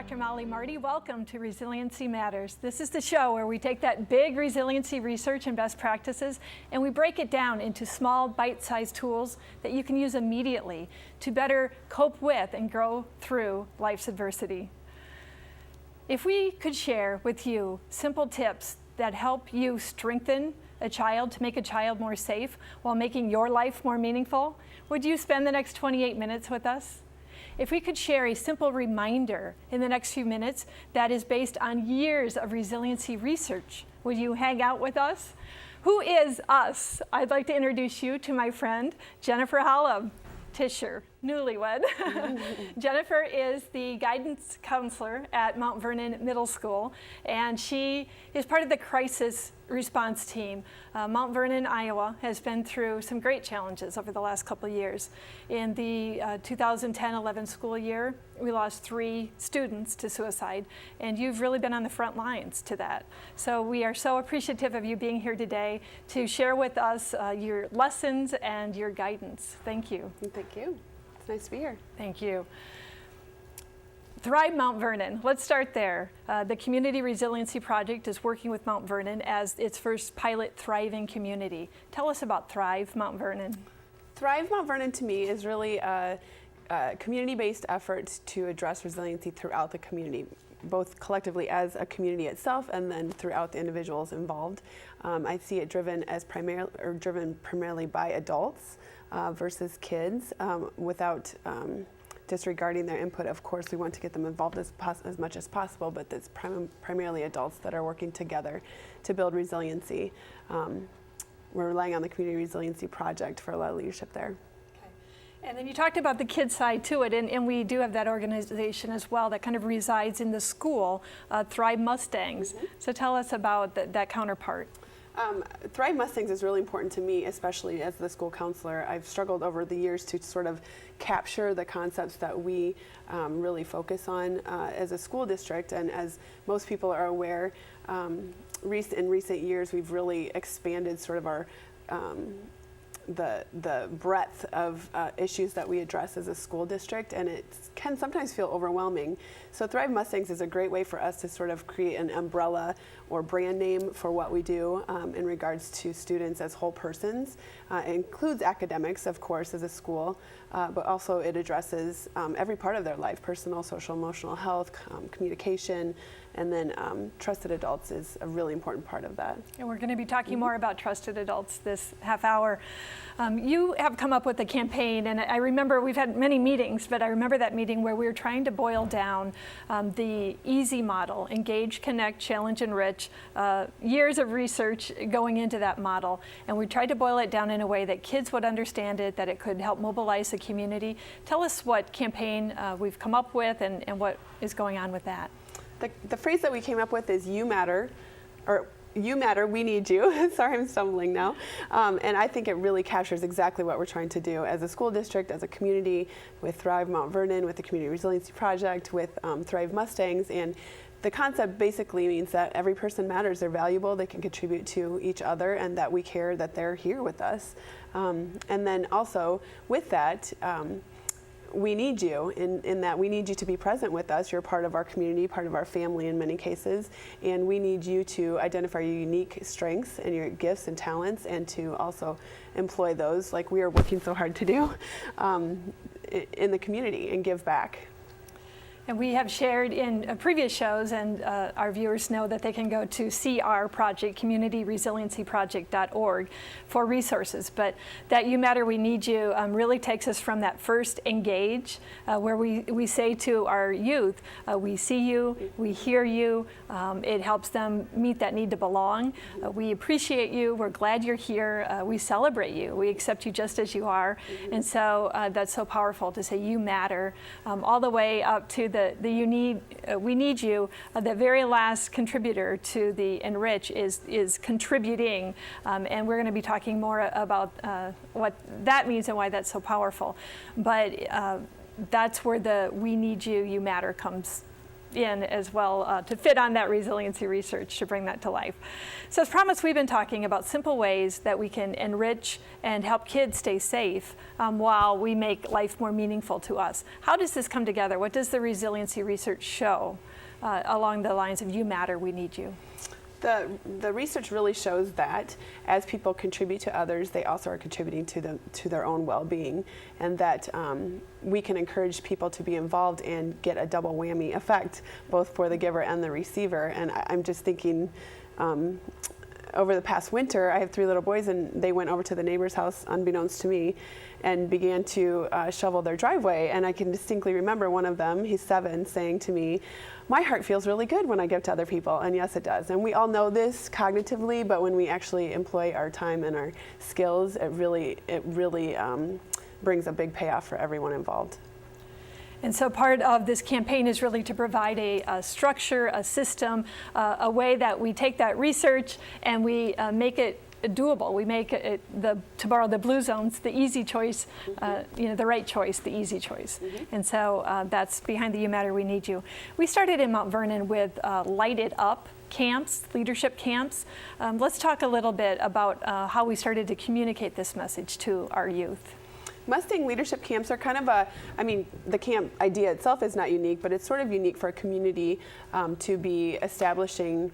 Dr. Mollie Marti. Welcome to Resiliency Matters. This is the show where we take that big resiliency research and best practices and we break it down into small bite-sized tools that you can use immediately to better cope with and grow through life's adversity. If we could share with you simple tips that help you strengthen a child to make a child more safe while making your life more meaningful, would you spend the next 28 minutes with us? If we could share a simple reminder in the next few minutes that is based on years of resiliency research, would you hang out with us? Who is us? I'd like to introduce you to my friend, Jennifer Holub Tischer, newlywed. Jennifer is the guidance counselor at Mount Vernon Middle School, and she is part of the crisis response team. Mount Vernon, Iowa has been through some great challenges over the last couple of years. In the 2010-11 school year, we lost 3 students to suicide, and you've really been on the front lines to that. So we are so appreciative of you being here today to share with us your lessons and your guidance. Thank you. Thank you. It's nice to be here. Thank you. Thrive Mount Vernon. Let's start there. The Community Resiliency Project is working with Mount Vernon as its first pilot thriving community. Tell us about Thrive Mount Vernon. Thrive Mount Vernon to me is really a community-based effort to address resiliency throughout the community, both collectively as a community itself and then throughout the individuals involved. I see it driven primarily by adults versus kids without disregarding their input. Of course, we want to get them involved as much as possible, but it's primarily adults that are working together to build resiliency. We're relying on the Community Resiliency Project for a lot of leadership there. And then you talked about the kids side to it, and we do have that organization as well that kind of resides in the school, Thrive Mustangs. Mm-hmm. So tell us about that counterpart. Thrive Mustangs is really important to me, especially as the school counselor. I've struggled over the years to sort of capture the concepts that we really focus on as a school district, and as most people are aware, in recent years we've really expanded sort of our the breadth of issues that we address as a school district, and it can sometimes feel overwhelming. So Thrive Mustangs is a great way for us to sort of create an umbrella or brand name for what we do in regards to students as whole persons. It includes academics, of course, as a school, but also it addresses every part of their life: personal, social, emotional health, communication, and then trusted adults is a really important part of that. And we're going to be talking more about trusted adults this half hour. You have come up with a campaign, and I remember we've had many meetings, but I remember that meeting where we were trying to boil down the EASY model: engage, connect, challenge, enrich. Years of research going into that model, and we tried to boil it down in a way that kids would understand it, that it could help mobilize the community. Tell us what campaign we've come up with and what is going on with that. The phrase that we came up with is "You matter," or "You matter, we need you." Sorry, I'm stumbling now. And I think it really captures exactly what we're trying to do as a school district, as a community, with Thrive Mount Vernon, with the Community Resiliency Project, with Thrive Mustangs. And the concept basically means that every person matters, they're valuable, they can contribute to each other, and that we care that they're here with us. And then also with that, we need you in that we need you to be present with us. You're part of our community, part of our family in many cases, and we need you to identify your unique strengths and your gifts and talents, and to also employ those, like we are working so hard to do, in the community and give back. And we have shared in previous shows, and our viewers know that they can go to CR Project, CommunityResiliencyProject.org, for resources. But that "You Matter, We Need You" really takes us from that first engage, where we say to our youth, we see you, we hear you. It helps them meet that need to belong. We appreciate you, we're glad you're here, we celebrate you, we accept you just as you are. And so that's so powerful to say "You matter," all the way up to we need you. The very last contributor to the enrich is contributing, and we're going to be talking more about what that means and why that's so powerful. But that's where the "we need you, you matter" comes in as well to fit on that resiliency research to bring that to life. So as promised, we've been talking about simple ways that we can enrich and help kids stay safe while we make life more meaningful to us. How does this come together? What does the resiliency research show along the lines of you matter, we need you? The research really shows that as people contribute to others, they also are contributing to their own well-being, and that we can encourage people to be involved and get a double whammy effect, both for the giver and the receiver. And I'm just thinking, over the past winter, I have 3 little boys, and they went over to the neighbor's house, unbeknownst to me, and began to shovel their driveway. And I can distinctly remember one of them, he's 7, saying to me, "My heart feels really good when I give to other people." And yes, it does. And we all know this cognitively, but when we actually employ our time and our skills, it really brings a big payoff for everyone involved. And so part of this campaign is really to provide a structure, a system, a way that we take that research and we make it doable. We make it, to borrow the Blue Zones, the easy choice, the right choice, the easy choice. And so that's behind the You Matter, We Need You. We started in Mount Vernon with Light It Up camps, leadership camps. Let's talk a little bit about how we started to communicate this message to our youth. Mustang leadership camps are kind of the camp idea itself is not unique, but it's sort of unique for a community to be establishing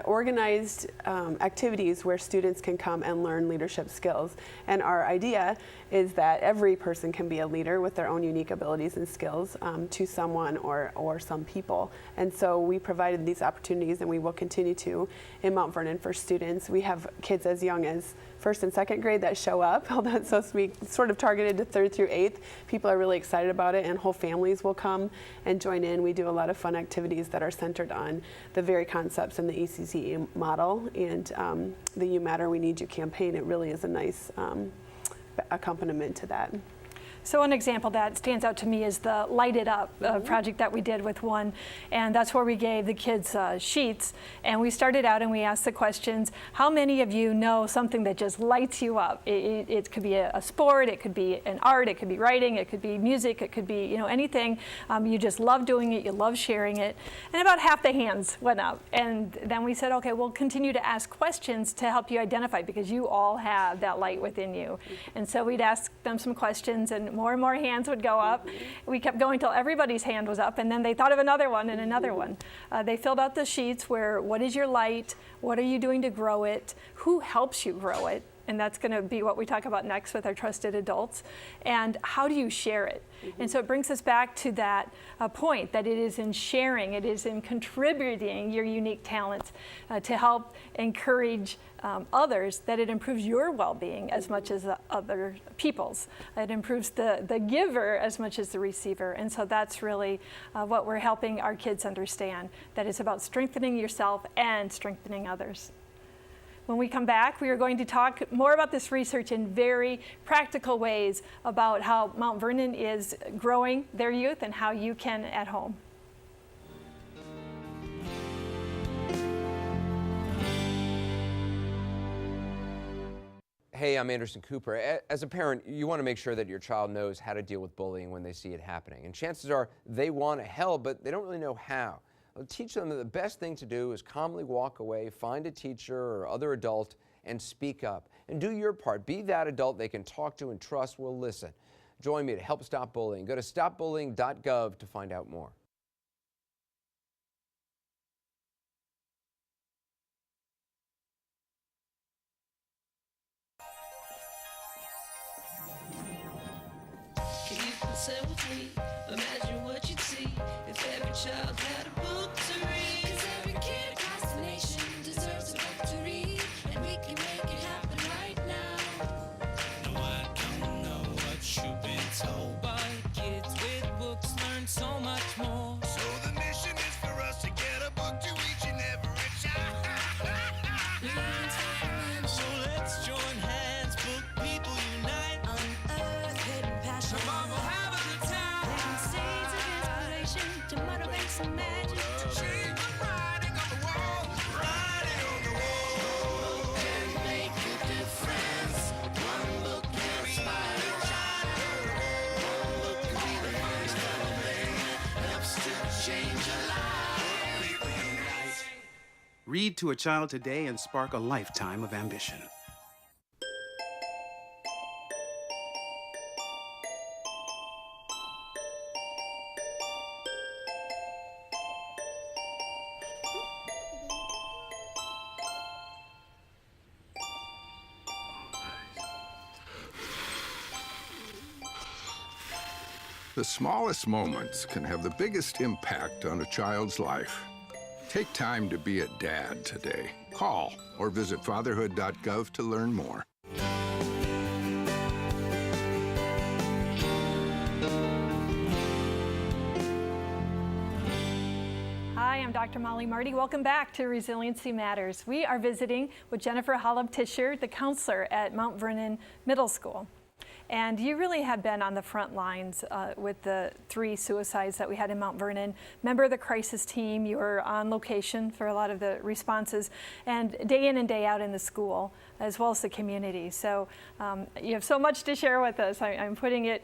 organized activities where students can come and learn leadership skills. And our idea is that every person can be a leader with their own unique abilities and skills to someone or some people. And so we provided these opportunities, and we will continue to in Mount Vernon for students. We have kids as young as 1st and 2nd grade that show up. So we sort of targeted to 3rd through 8th. People are really excited about it, and whole families will come and join in. We do a lot of fun activities that are centered on the very concepts in the ECCE model, and the You Matter, We Need You campaign. It really is a nice accompaniment to that. So one example that stands out to me is the Light It Up project that we did with one, and that's where we gave the kids sheets, and we started out and we asked the questions, how many of you know something that just lights you up? It could be a sport, it could be an art, it could be writing, it could be music, it could be anything. You just love doing it, you love sharing it, and about half the hands went up. And then we said, okay, we'll continue to ask questions to help you identify, because you all have that light within you. And so we'd ask them some questions, and more and more hands would go up. We kept going till everybody's hand was up, and then they thought of another one and another one. They filled out the sheets where, what is your light? What are you doing to grow it? Who helps you grow it? And that's going to be what we talk about next with our trusted adults. And how do you share it? And so it brings us back to that point that it is in sharing, it is in contributing your unique talents to help encourage others, that it improves your well-being as much as other people's. It improves the giver as much as the receiver. And so that's really what we're helping our kids understand, that it's about strengthening yourself and strengthening others. When we come back, we are going to talk more about this research in very practical ways about how Mount Vernon is growing their youth and how you can at home. Hey, I'm Anderson Cooper. As a parent, you want to make sure that your child knows how to deal with bullying when they see it happening. And chances are they want to help, but they don't really know how. I'll teach them that the best thing to do is calmly walk away, find a teacher or other adult, and speak up. And do your part. Be that adult they can talk to and trust will listen. Join me to help stop bullying. Go to stopbullying.gov to find out more. Say with me, imagine what you'd see if every child had a book to read. 'Cause every kid across the nation deserves a book to read, and we can make it happen right now. No, I don't know what you've been told, but kids with books learn so much more. So the mission is for us to get a book to each and every child. So let's join hands, book people unite, unearth hidden passion. To motivate some magic, to change Read to a child today and spark a lifetime of ambition. The smallest moments can have the biggest impact on a child's life. Take time to be a dad today. Call or visit fatherhood.gov to learn more. Hi, I'm Dr. Mollie Marti. Welcome back to Resiliency Matters. We are visiting with Jennifer Holub Tischer, the counselor at Mount Vernon Middle School. And you really have been on the front lines with the 3 suicides that we had in Mount Vernon. Member of the crisis team, you were on location for a lot of the responses, and day in and day out in the school, as well as the community. So you have so much to share with us. I'm putting it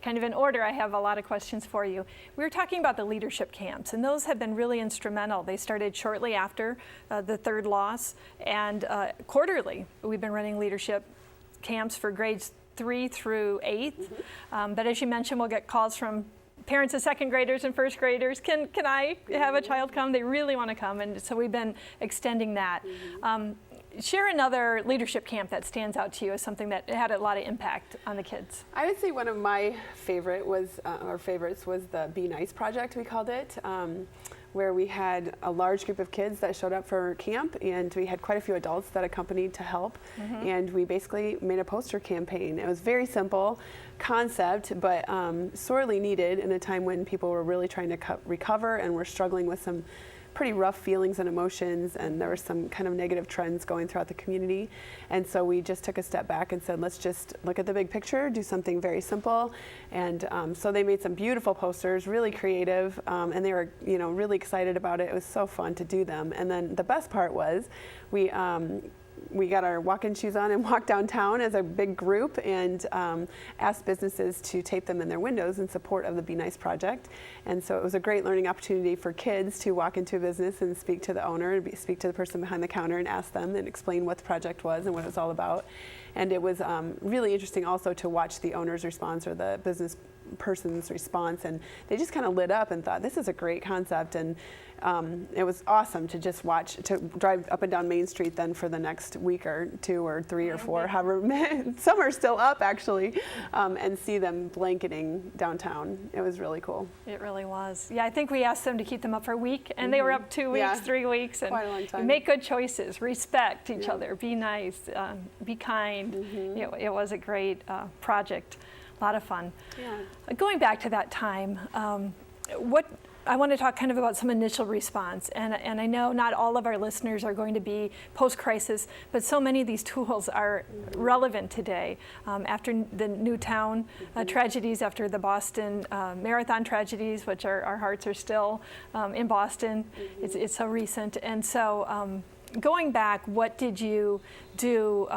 kind of in order. I have a lot of questions for you. We were talking about the leadership camps, and those have been really instrumental. They started shortly after the 3rd loss, and quarterly we've been running leadership camps for grades 3 through 8th. But as you mentioned, we'll get calls from parents of 2nd graders and 1st graders. Can I have a child come? They really want to come, and so we've been extending that. Share another leadership camp that stands out to you as something that had a lot of impact on the kids. I would say one of my favorites was the Be Nice project, we called it, where we had a large group of kids that showed up for camp, and we had quite a few adults that accompanied to help, and we basically made a poster campaign. It was very simple concept, but sorely needed in a time when people were really trying to recover and were struggling with some pretty rough feelings and emotions, and there were some kind of negative trends going throughout the community. And so we just took a step back and said, let's just look at the big picture, do something very simple. And so they made some beautiful posters, really creative, and they were, really excited about it. It was so fun to do them. And then the best part was we got our walk-in shoes on and walked downtown as a big group and asked businesses to tape them in their windows in support of the Be Nice project. And so it was a great learning opportunity for kids to walk into a business and speak to the owner, speak to the person behind the counter and ask them and explain what the project was and what it was all about. And it was really interesting also to watch the owner's response or the business person's response, and they just kind of lit up and thought, this is a great concept. And it was awesome to just watch, to drive up and down Main Street then for the next week or 2 or 3 or 4, however, some are still up actually, and see them blanketing downtown. It was really cool. It really was. Yeah, I think we asked them to keep them up for a week, and they were up 2 weeks, 3 weeks, and quite a long time. Make good choices, respect each other, be nice, be kind. It was a great project. A lot of fun. Yeah. Going back to that time, I want to talk kind of about some initial response, and I know not all of our listeners are going to be post-crisis, but so many of these tools are relevant today. After the Newtown tragedies, after the Boston Marathon tragedies, which our hearts are still in Boston, it's so recent, and so going back, what did you do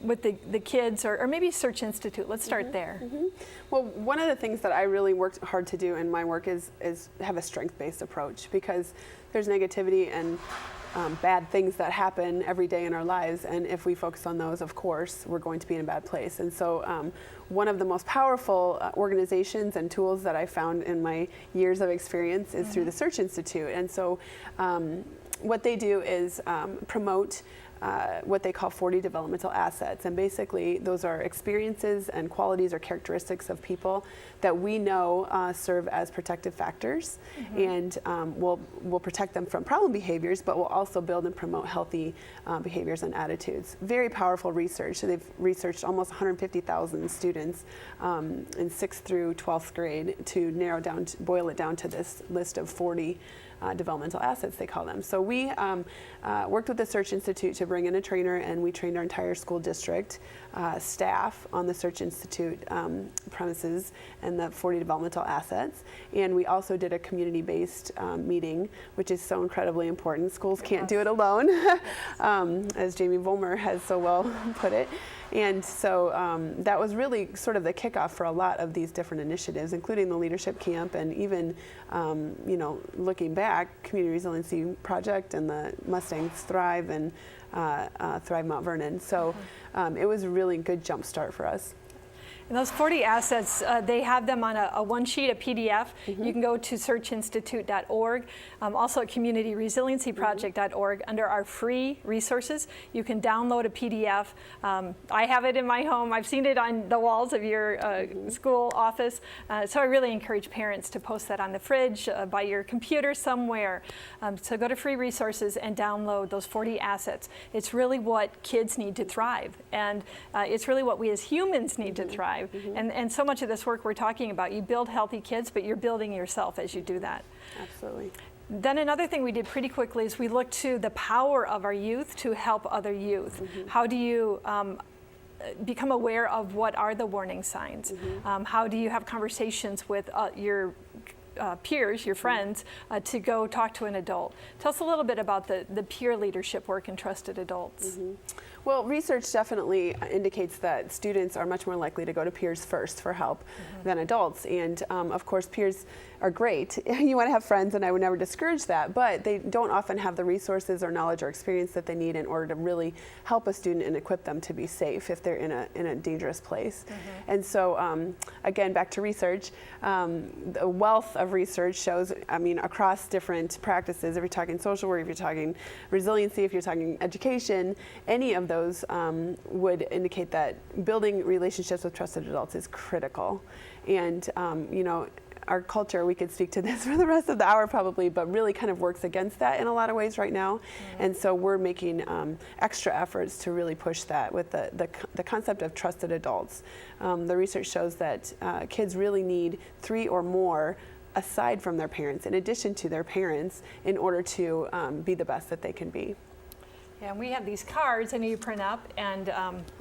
with the kids, or maybe Search Institute? Let's start there. Well, one of the things that I really worked hard to do in my work is have a strength-based approach, because there's negativity and bad things that happen every day in our lives, and if we focus on those, of course, we're going to be in a bad place. And so one of the most powerful organizations and tools that I found in my years of experience is through the Search Institute. And so what they do is promote what they call 40 developmental assets, and basically those are experiences and qualities or characteristics of people that we know serve as protective factors, and will protect them from problem behaviors, but will also build and promote healthy behaviors and attitudes. Very powerful research. So they've researched almost 150,000 students in 6th through 12th grade to boil it down to this list of 40 developmental assets, they call them. So we worked with the Search Institute to bring in a trainer, and we trained our entire school district staff on the Search Institute premises and the 40 developmental assets. And we also did a community-based meeting, which is so incredibly important. Schools can't do it alone, as Jamie Vollmer has so well put it. And so that was really sort of the kickoff for a lot of these different initiatives, including the Leadership Camp, and even, looking back, Community Resiliency Project and the Mustangs Thrive and Thrive Mount Vernon. So it was a really good jump start for us. And those 40 assets, they have them on a one sheet, a PDF. You can go to searchinstitute.org, also at communityresiliencyproject.org. Under our free resources, you can download a PDF. I have it in my home. I've seen it on the walls of your school office. So I really encourage parents to post that on the fridge, by your computer somewhere. So go to free resources and download those 40 assets. It's really what kids need to thrive. And it's really what we as humans need to thrive. And so much of this work we're talking about, you build healthy kids, but you're building yourself as you do that. Absolutely. Then another thing we did pretty quickly is we looked to the power of our youth to help other youth. How do you become aware of what are the warning signs? How do you have conversations with your peers, your friends, to go talk to an adult? Tell us a little bit about the peer leadership work in trusted adults. Well, research definitely indicates that students are much more likely to go to peers first for help than adults. And of course, peers are great. You want to have friends, and I would never discourage that, but they don't often have the resources or knowledge or experience that they need in order to really help a student and equip them to be safe if they're in a dangerous place. And so, again, back to research, the wealth of research shows, across different practices, if you're talking social work, if you're talking resiliency, if you're talking education, any of those would indicate that building relationships with trusted adults is critical. And, our culture, we could speak to this for the rest of the hour probably, but really kind of works against that in a lot of ways right now. And so we're making extra efforts to really push that with the concept of trusted adults. The research shows that kids really need 3 or more aside from their parents, in addition to their parents, in order to be the best that they can be. Yeah, and we have these cards I know you print up, and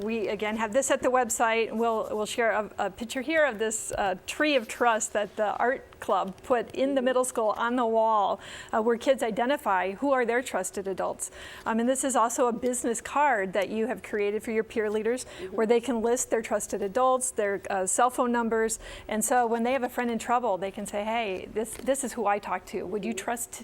we again have this at the website. We'll share a picture here of this tree of trust that the art club put in the middle school on the wall, where kids identify who are their trusted adults. And this is also a business card that you have created for your peer leaders, where they can list their trusted adults, their cell phone numbers, and so when they have a friend in trouble, they can say, hey, this is who I talk to. Would you trust